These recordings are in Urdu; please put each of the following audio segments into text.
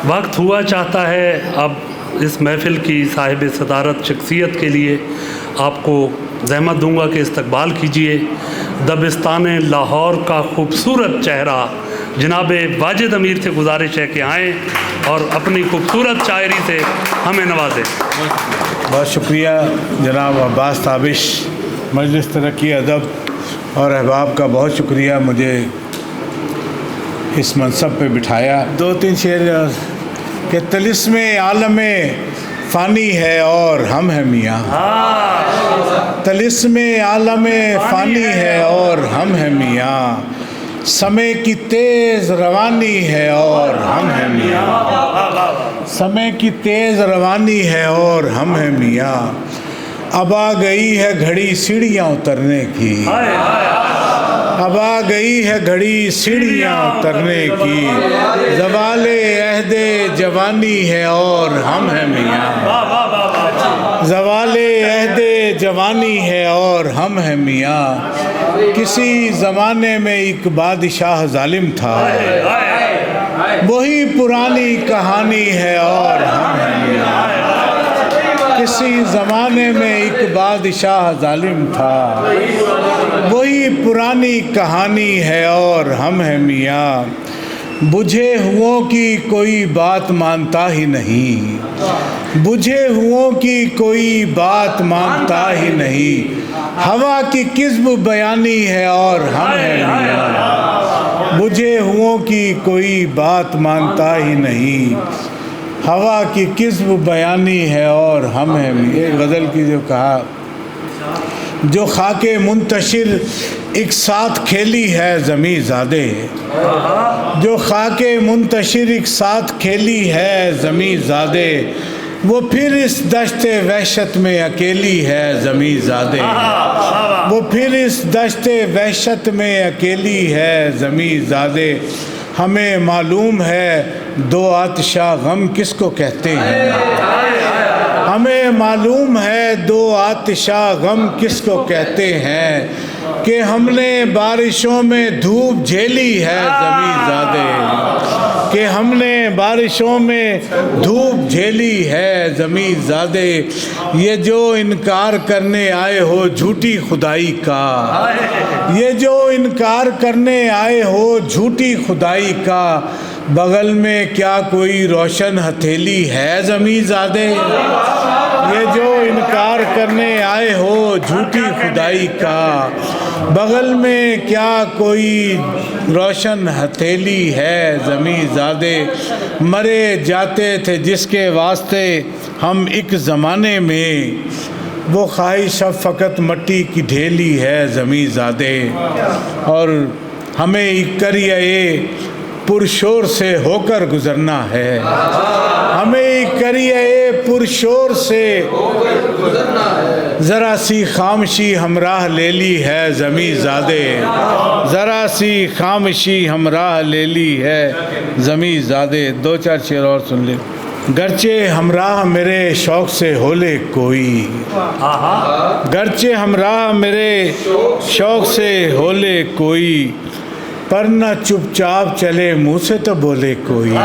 وقت ہوا چاہتا ہے اب اس محفل کی صاحب صدارت شخصیت کے لیے آپ کو زحمت دوں گا کہ استقبال کیجئے دبستان لاہور کا خوبصورت چہرہ جناب واجد امیر سے گزارش ہے کہ آئیں اور اپنی خوبصورت شاعری سے ہمیں نوازیں۔ بہت شکریہ جناب عباس تابش، مجلس ترقی ادب اور احباب کا بہت شکریہ مجھے اس منصب پہ بٹھایا۔ 2-3 شعر کہ طلسم عالم فانی ہے اور ہم ہیں میاں، طلسم عالم فانی ہے اور ہم ہیں میاں، سمے کی تیز روانی ہے اور ہم ہیں میاں، سمے کی تیز روانی ہے اور ہم ہیں میاں، اب آ گئی ہے گھڑی سیڑھیاں اترنے کی، اب آ گئی ہے گھڑی سیڑھیاں اترنے کی، زوال عہد جوانی ہے اور ہم ہیں میاں، زوال عہد جوانی ہے اور ہم ہیں میاں، کسی زمانے میں ایک بادشاہ ظالم تھا، وہی پرانی کہانی ہے اور ہم ہیں میاں، کسی زمانے میں ایک بادشاہ ظالم تھا، وہی پرانی کہانی ہے اور ہم ہیں میاں، بجھے ہوں کی کوئی بات مانتا ہی نہیں، بجھے ہوں کی کوئی بات مانتا ہی نہیں، ہوا کی کذب بیانی ہے اور ہم ہیں میاں، بجھے ہوں کی کوئی بات مانتا ہی نہیں، ہوا کی کذب بیانی ہے اور ہم ہیں میاں۔ ایک غزل کی جو کہا، جو خاک منتشر ایک ساتھ کھیلی ہے زمیں زادے، جو خاک منتشر ایک ساتھ کھیلی ہے زمیں زادے، وہ پھر اس دشت وحشت میں اکیلی ہے زمیں زادے، وہ پھر اس دشت وحشت میں اکیلی ہے زمیں زادے، ہمیں معلوم ہے دو آتشا غم کس کو کہتے ہیں، ہمیں معلوم ہے دو آتشا غم کس کو کہتے ہیں، کہ ہم نے بارشوں میں دھوپ جھیلی ہے زمیں زادے، کہ ہم نے بارشوں میں دھوپ جھیلی ہے زمیں زادے، یہ جو انکار کرنے آئے ہو جھوٹی خدائی کا، یہ جو انکار کرنے آئے ہو جھوٹی خدائی کا، بغل میں کیا کوئی روشن ہتھیلی ہے زمیں زادے، یہ جو انکار کرنے آئے ہو جھوٹی خدائی کا، بغل میں کیا کوئی روشن ہتھیلی ہے زمیں زادے، مرے جاتے تھے جس کے واسطے ہم ایک زمانے میں، وہ خواہش اب فقط مٹی کی ڈھیلی ہے زمیں زادے، اور ہمیں ایک کریے پرشور سے ہو کر گزرنا ہے، ہمیں ایک کریے پرشور سے ذرا سی خامشی ہمراہ لے لی ہے زمیں زادے، ذرا سی خامشی ہمراہ لے لی ہے زمیں زادے۔ 2-4 شعر اور سن لیں۔ گرچہ ہمراہ میرے شوق سے ہو لے کوئی، گرچہ ہمراہ میرے شوق سے ہو لے کوئی، پر نہ چپ چاپ چلے منہ سے تو بولے کوئی،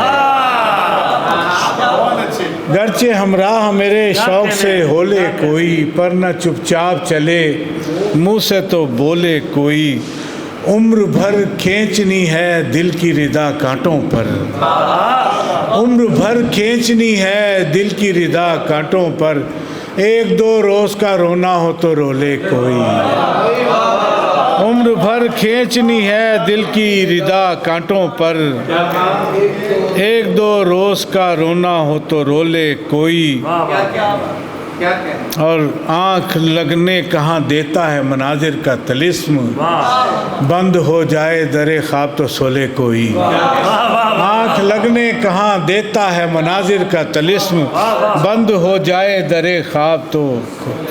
گرچہ ہمراہ میرے شوق سے ہو لے کوئی، پر نہ چپ چاپ چلے منہ سے تو بولے کوئی، عمر بھر کھینچنی ہے دل کی ردا کانٹوں پر، عمر بھر کھینچنی ہے دل کی ردا کانٹوں پر، ایک دو روز کا رونا ہو تو رو لے کوئی، عمر بھر کھینچنی ہے دل کی ردا کانٹوں پر، ایک دو روز کا رونا ہو تو رو لے کوئی، اور آنکھ لگنے کہاں دیتا ہے مناظر کا طلسم، بند ہو جائے در خواب تو سو لے کوئی، آنکھ لگنے کہاں دیتا ہے مناظر کا طلسم، بند ہو جائے در خواب تو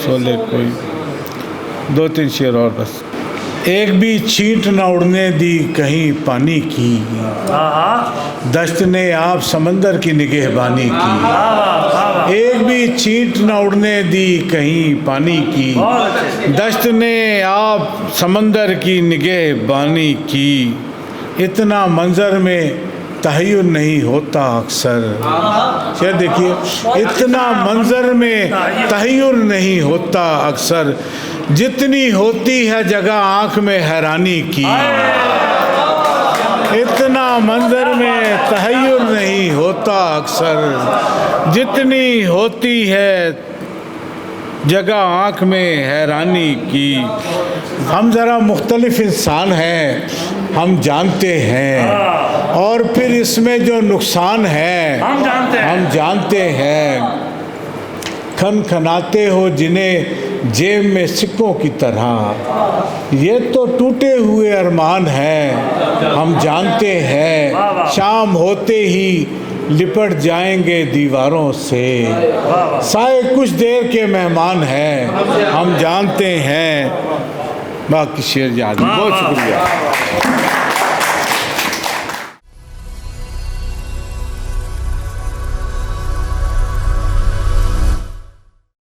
سو لے کوئی۔ 2-3 شعر اور بس۔ ایک بھی چھینٹ نہ اڑنے دی کہیں پانی کی، دشت نے آپ سمندر کی نگہبانی کی، ایک بھی چھینٹ نہ اڑنے دی کہیں پانی کی، دشت نے آپ سمندر کی نگہبانی کی، اتنا منظر میں تحیر نہیں ہوتا اکثر. یہ دیکھیے اتنا منظر میں تحیر نہیں ہوتا اکثر جتنی ہوتی ہے جگہ آنکھ میں حیرانی کی. اتنا منظر میں تحیر نہیں ہوتا اکثر جتنی ہوتی ہے جگہ آنکھ میں حیرانی کی. ہم ذرا مختلف انسان ہیں ہم جانتے ہیں اور پھر اس میں جو نقصان ہے ہم جانتے ہیں. کھن کھناتے ہو جنہیں جیب میں سکوں کی طرح یہ تو ٹوٹے ہوئے ارمان ہیں ہم جانتے ہیں. شام ہوتے ہی لپٹ جائیں گے دیواروں سے سائے کچھ دیر کے مہمان ہیں ہم جانتے ہیں. باقی شعر یاد. بہت شکریہ.